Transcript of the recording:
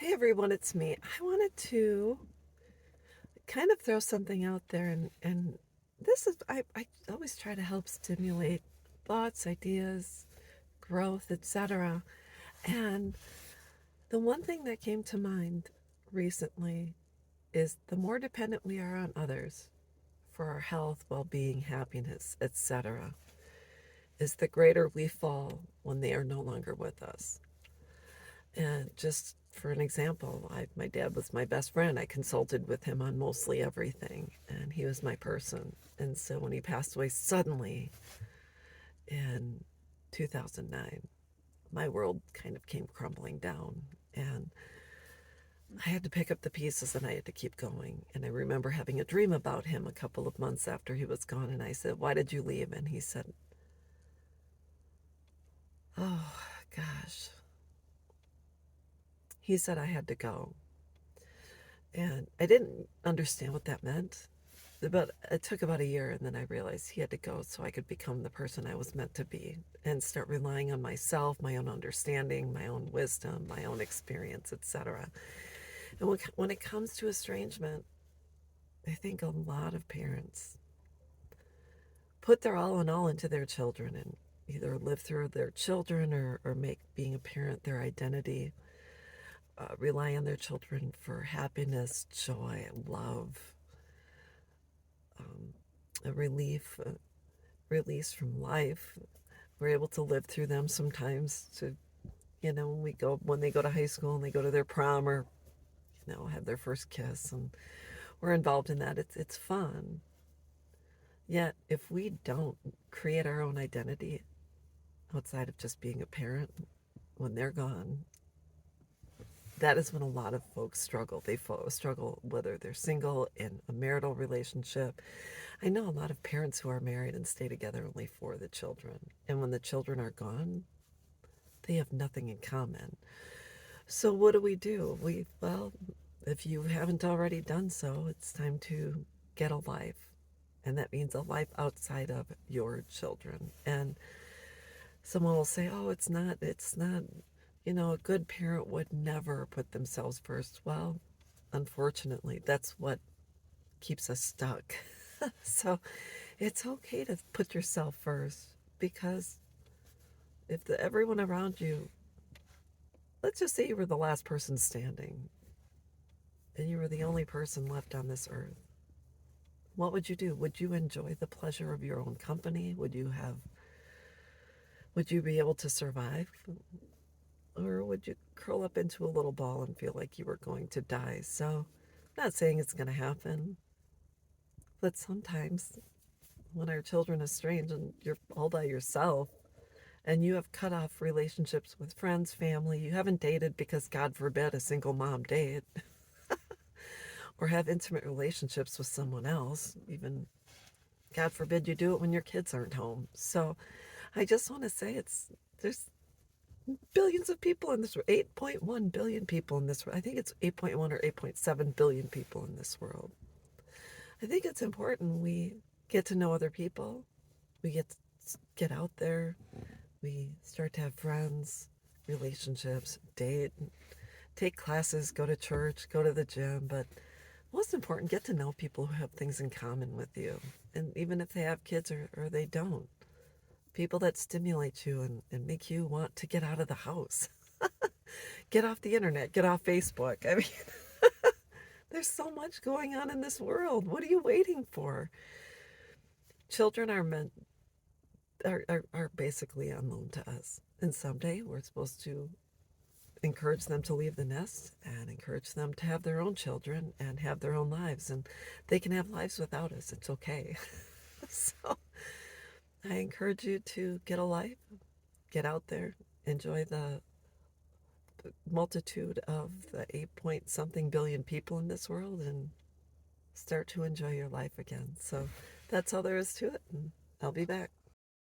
Hey everyone, it's me. I wanted to kind of throw something out there and this is I always try to help stimulate thoughts, ideas, growth, etc. And the one thing that came to mind recently is the more dependent we are on others for our health, well-being, happiness, etc., is the greater we fall when they are no longer with us. And just for an example, my dad was my best friend. I consulted with him on mostly everything, and he was my person. And so when he passed away suddenly in 2009, my world kind of came crumbling down. And I had to pick up the pieces and I had to keep going. And I remember having a dream about him a couple of months after he was gone. And I said, "Why did you leave?" And he said, "Oh, gosh." He said I had to go. And I didn't understand what that meant. But it took about a year, and then I realized he had to go so I could become the person I was meant to be and start relying on myself, my own understanding, my own wisdom, my own experience, etc. And when it comes to estrangement, I think a lot of parents put their all in all into their children and either live through their children or make being a parent their identity, rely on their children for happiness, joy, love, um, a release from life. We're able to live through them sometimes to, when they go to high school and they go to their prom or, have their first kiss and we're involved in that. It's fun. Yet if we don't create our own identity outside of just being a parent when they're gone, that is when a lot of folks struggle. They struggle whether they're single in a marital relationship. I know a lot of parents who are married and stay together only for the children. And when the children are gone, they have nothing in common. So what do? Well, if you haven't already done so, it's time to get a life. And that means a life outside of your children. And someone will say, "Oh, it's not, a good parent would never put themselves first." Well, unfortunately, that's what keeps us stuck. So it's okay to put yourself first because if everyone around you, let's just say you were the last person standing and you were the only person left on this earth, what would you do? Would you enjoy the pleasure of your own company? Would you be able to survive? Or would you curl up into a little ball and feel like you were going to die? So, I'm not saying it's going to happen, but sometimes when our children estrange and you're all by yourself and you have cut off relationships with friends, family, you haven't dated because God forbid a single mom date, or have intimate relationships with someone else, even God forbid you do it when your kids aren't home. So I just want to say there's billions of people in this world, 8.1 billion people in this world. I think it's 8.1 or 8.7 billion people in this world. I think it's important we get to know other people. We get out there. We start to have friends, relationships, date, take classes, go to church, go to the gym, but most important, get to know people who have things in common with you. And even if they have kids or they don't, people that stimulate you and make you want to get out of the house, get off the internet, get off Facebook. I mean, there's so much going on in this world. What are you waiting for? Children are basically on loan to us. And someday we're supposed to encourage them to leave the nest and encourage them to have their own children and have their own lives. And they can have lives without us. It's okay. So I encourage you to get a life, get out there, enjoy the multitude of the 8 point something billion people in this world, and start to enjoy your life again. So that's all there is to it. And I'll be back.